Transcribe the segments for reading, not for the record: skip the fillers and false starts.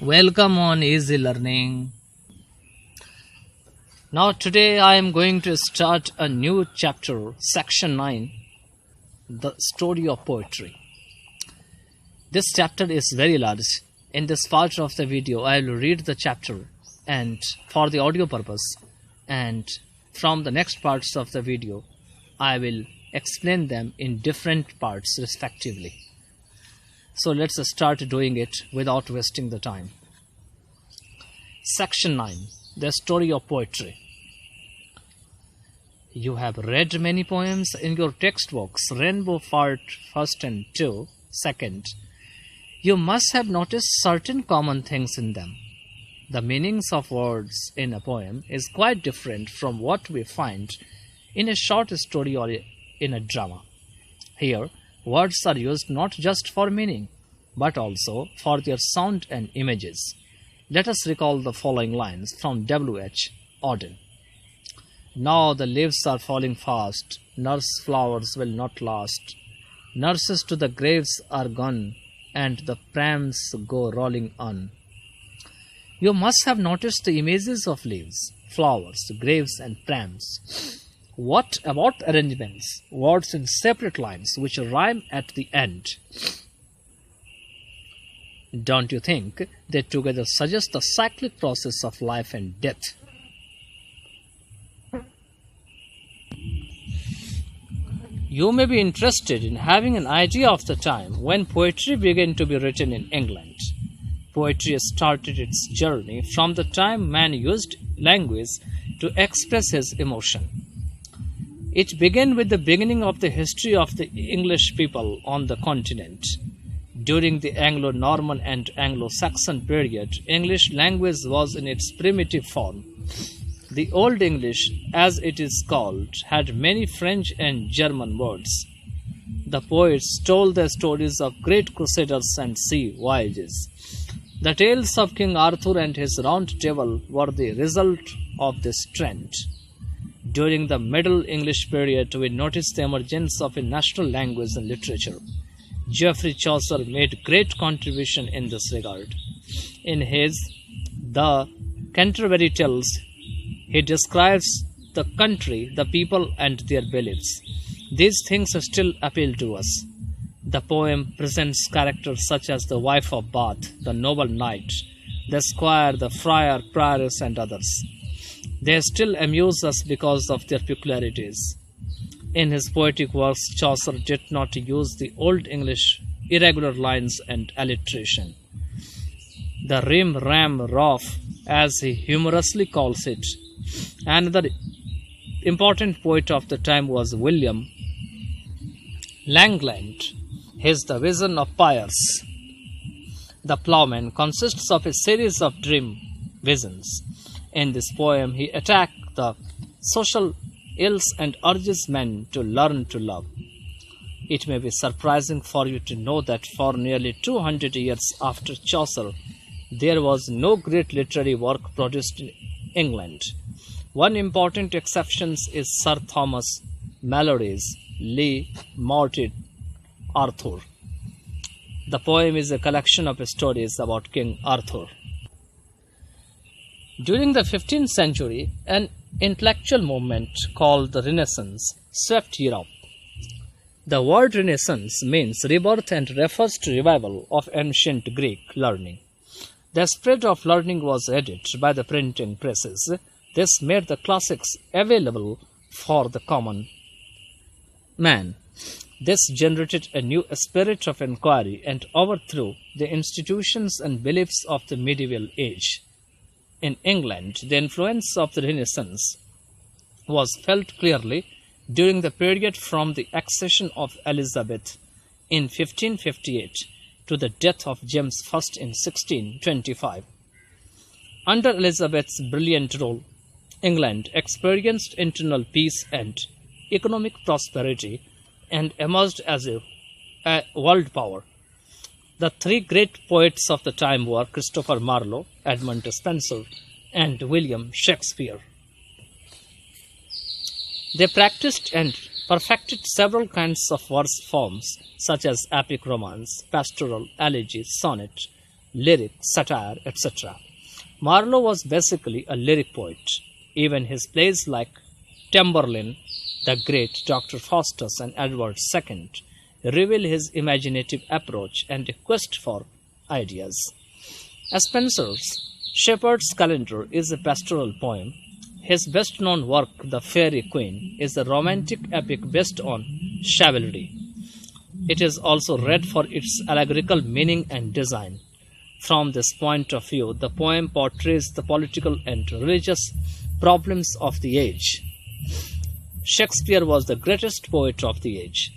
Welcome on Easy Learning. Now today I am going to start a new chapter, section 9, the story of poetry. This chapter is very large. In this part of the video I will read the chapter and for the audio purpose, and from the next parts of the video I will explain them in different parts respectively. So let's start doing it without wasting the time. Section 9. The story of poetry. You have read many poems in your textbooks, Rainbow Part 1 and 2. Second, you must have noticed certain common things in them. The meanings of words in a poem is quite different from what we find in a short story or in a drama. Here, words are used not just for meaning, but also for their sound and images. Let us recall the following lines from W.H. Auden. Now the leaves are falling fast, nurse flowers will not last. Nurses to the graves are gone, and the prams go rolling on. You must have noticed the images of leaves, flowers, graves, and prams. What about arrangements, words in separate lines which rhyme at the end? Don't you think they together suggest the cyclic process of life and death? You may be interested in having an idea of the time when poetry began to be written in England. Poetry started its journey from the time man used language to express his emotion. It began with the beginning of the history of the English people on the continent. During the Anglo-Norman and Anglo-Saxon period, English language was in its primitive form. The Old English, as it is called, had many French and German words. The poets told the stories of great crusaders and sea voyages. The tales of King Arthur and his round table were the result of this trend. During the Middle English period, we noticed the emergence of a national language and literature. Geoffrey Chaucer made great contribution in this regard. In his The Canterbury Tales, he describes the country, the people, and their beliefs. These things still appeal to us. The poem presents characters such as the wife of Bath, the noble knight, the squire, the friar, prioress, and others. They still amuse us because of their peculiarities. In his poetic works, Chaucer did not use the Old English irregular lines and alliteration. The rim, ram, rough, as he humorously calls it. Another important poet of the time was William Langland. His The Vision of Piers, the Ploughman, consists of a series of dream visions. In this poem, he attacked the social ills and urges men to learn to love. It may be surprising for you to know that for nearly 200 years after Chaucer, there was no great literary work produced in England. One important exception is Sir Thomas Malory's Le Morte Arthur. The poem is a collection of stories about King Arthur. During the 15th century, an intellectual movement called the Renaissance swept Europe. The word Renaissance means rebirth and refers to revival of ancient Greek learning. The spread of learning was aided by the printing presses. This made the classics available for the common man. This generated a new spirit of inquiry and overthrew the institutions and beliefs of the medieval age. In England, the influence of the Renaissance was felt clearly during the period from the accession of Elizabeth in 1558 to the death of James I in 1625. Under Elizabeth's brilliant rule, England experienced internal peace and economic prosperity and emerged as a world power. The three great poets of the time were Christopher Marlowe, Edmund Spenser, and William Shakespeare. They practiced and perfected several kinds of verse forms such as epic romance, pastoral, elegy, sonnet, lyric, satire, etc. Marlowe was basically a lyric poet. Even his plays like Tamburlaine the Great, Dr. Faustus, and Edward II reveal his imaginative approach and a quest for ideas. Spenser's Shepherd's Calendar is a pastoral poem. His best-known work, The Faerie Queene, is a romantic epic based on chivalry. It is also read for its allegorical meaning and design. From this point of view, the poem portrays the political and religious problems of the age. Shakespeare was the greatest poet of the age.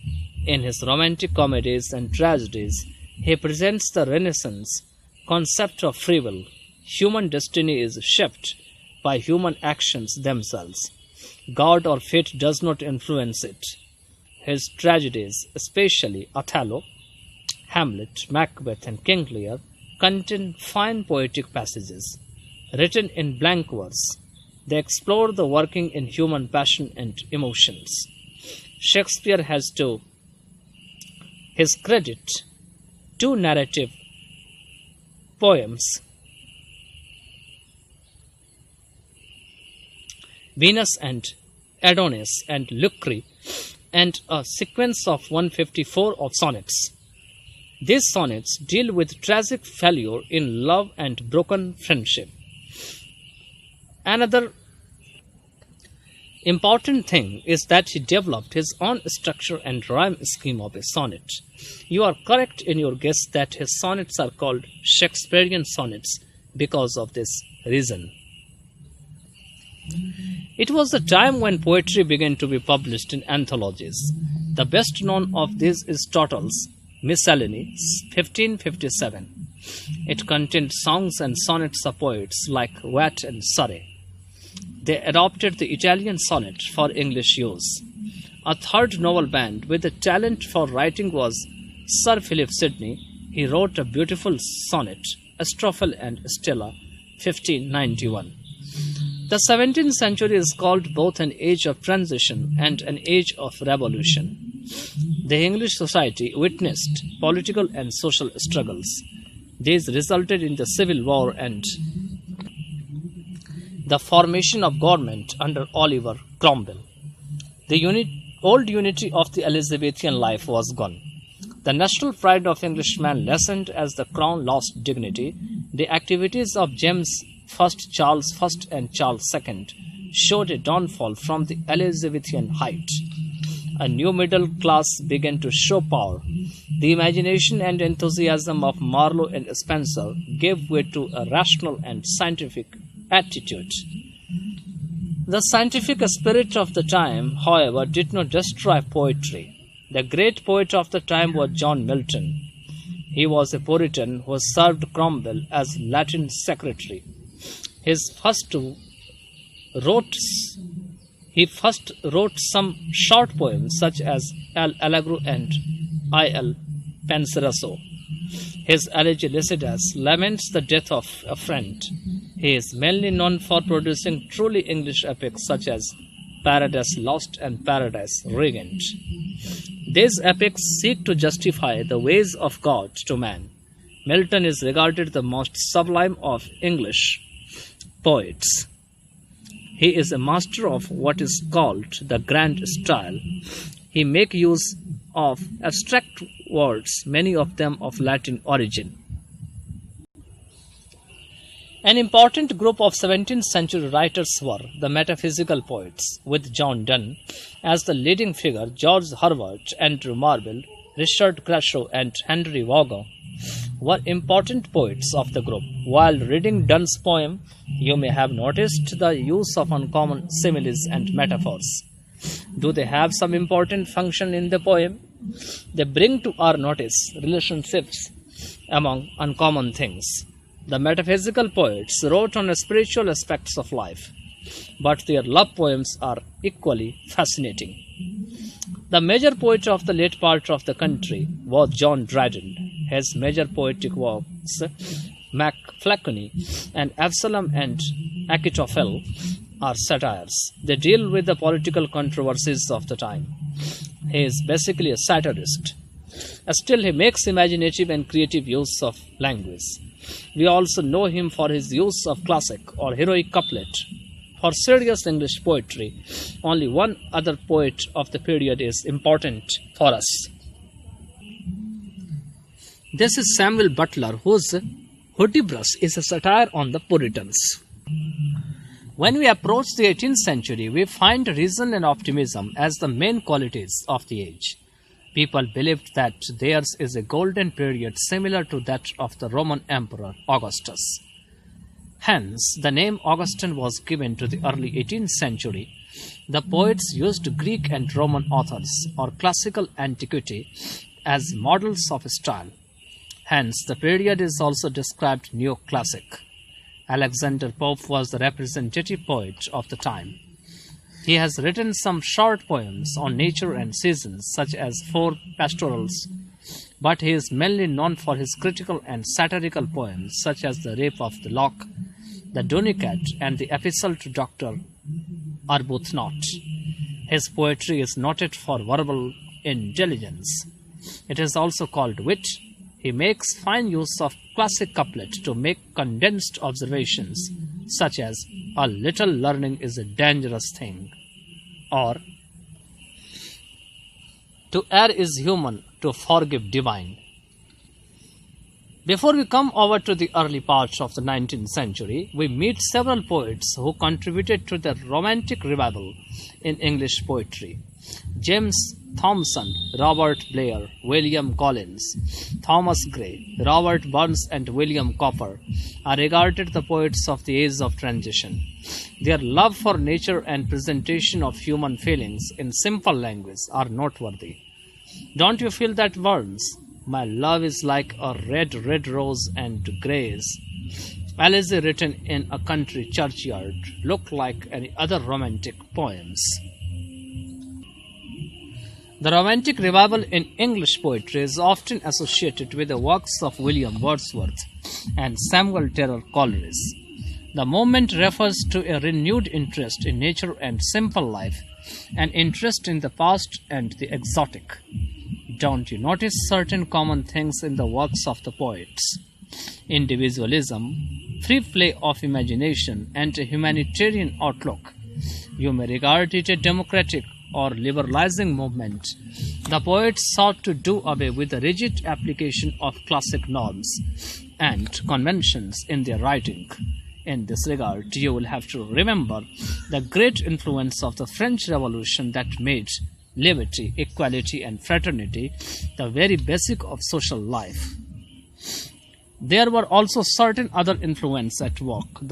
In his romantic comedies and tragedies, he presents the Renaissance concept of free will. Human destiny is shaped by human actions themselves. God or fate does not influence it. His tragedies, especially Othello, Hamlet, Macbeth, and King Lear, contain fine poetic passages. Written in blank verse, they explore the working in human passion and emotions. Shakespeare has to his credit two narrative poems, Venus and Adonis and Lucre, and a sequence of 154 of sonnets. These sonnets deal with tragic failure in love and broken friendship. Another important thing is that he developed his own structure and rhyme scheme of a sonnet. You are correct in your guess that his sonnets are called Shakespearean sonnets because of this reason. It was the time when poetry began to be published in anthologies. The best known of these is Tottle's Miscellany, 1557. It contained songs and sonnets of poets like Watt and Surrey. They adopted the Italian sonnet for English use. A third novel band with a talent for writing was Sir Philip Sidney. He wrote a beautiful sonnet, Astrophel and Stella, 1591. The 17th century is called both an age of transition and an age of revolution. The English society witnessed political and social struggles. These resulted in the Civil War and the formation of government under Oliver Cromwell. The old unity of the Elizabethan life was gone. The national pride of Englishmen lessened as the crown lost dignity. The activities of James I, Charles I, and Charles II showed a downfall from the Elizabethan height. A new middle class began to show power. The imagination and enthusiasm of Marlowe and Spenser gave way to a rational and scientific attitude. The scientific spirit of the time, however, did not destroy poetry. The great poet of the time was John Milton. He was a Puritan who served Cromwell as Latin secretary. He first wrote some short poems such as El Allegro and Il Penseroso. His elegy Lycidas laments the death of a friend. He is mainly known for producing truly English epics such as Paradise Lost and Paradise Regained. These epics seek to justify the ways of God to man. Milton is regarded the most sublime of English poets. He is a master of what is called the grand style. He makes use of abstract words, many of them of Latin origin. An important group of 17th century writers were the metaphysical poets, with John Donne as the leading figure. George Herbert, Andrew Marvell, Richard Crashaw, and Henry Vaughan were important poets of the group. While reading Donne's poem, you may have noticed the use of uncommon similes and metaphors. Do they have some important function in the poem? They bring to our notice relationships among uncommon things. The metaphysical poets wrote on spiritual aspects of life, but their love poems are equally fascinating. The major poet of the late part of the country was John Dryden. His major poetic works, Macflacony and Absalom and Achitophel, are satires. They deal with the political controversies of the time. He is basically a satirist. Still, he makes imaginative and creative use of language. We also know him for his use of classic or heroic couplet. For serious English poetry, only one other poet of the period is important for us. This is Samuel Butler, whose Hudibras is a satire on the Puritans. When we approach the 18th century, we find reason and optimism as the main qualities of the age. People believed that theirs is a golden period similar to that of the Roman Emperor Augustus. Hence, the name Augustan was given to the early 18th century. The poets used Greek and Roman authors or classical antiquity as models of style. Hence, the period is also described neoclassic. Alexander Pope was the representative poet of the time. He has written some short poems on nature and seasons, such as 4 pastorals, but he is mainly known for his critical and satirical poems, such as The Rape of the Lock, The Donicat, and the Epistle to Dr. Arbuthnot. His poetry is noted for verbal intelligence. It is also called wit. He makes fine use of classic couplet to make condensed observations, such as, "A little learning is a dangerous thing," or "To err is human, to forgive divine." Before we come over to the early parts of the 19th century, we meet several poets who contributed to the Romantic revival in English poetry. James Thomson, Robert Blair, William Collins, Thomas Gray, Robert Burns, and William Cowper are regarded the poets of the age of transition. Their love for nature and presentation of human feelings in simple language are noteworthy. Don't you feel that, Burns? My love is like a red, red rose, and grays, Alice written in a country churchyard, look like any other romantic poems. The Romantic revival in English poetry is often associated with the works of William Wordsworth and Samuel Taylor Coleridge. The movement refers to a renewed interest in nature and simple life, an interest in the past and the exotic. Don't you notice certain common things in the works of the poets? Individualism, free play of imagination, and a humanitarian outlook. You may regard it a democratic or liberalizing movement. The poets sought to do away with the rigid application of classic norms and conventions in their writing. In this regard, you will have to remember the great influence of the French Revolution that made liberty, equality, and fraternity the very basic of social life. There were also certain other influences at work.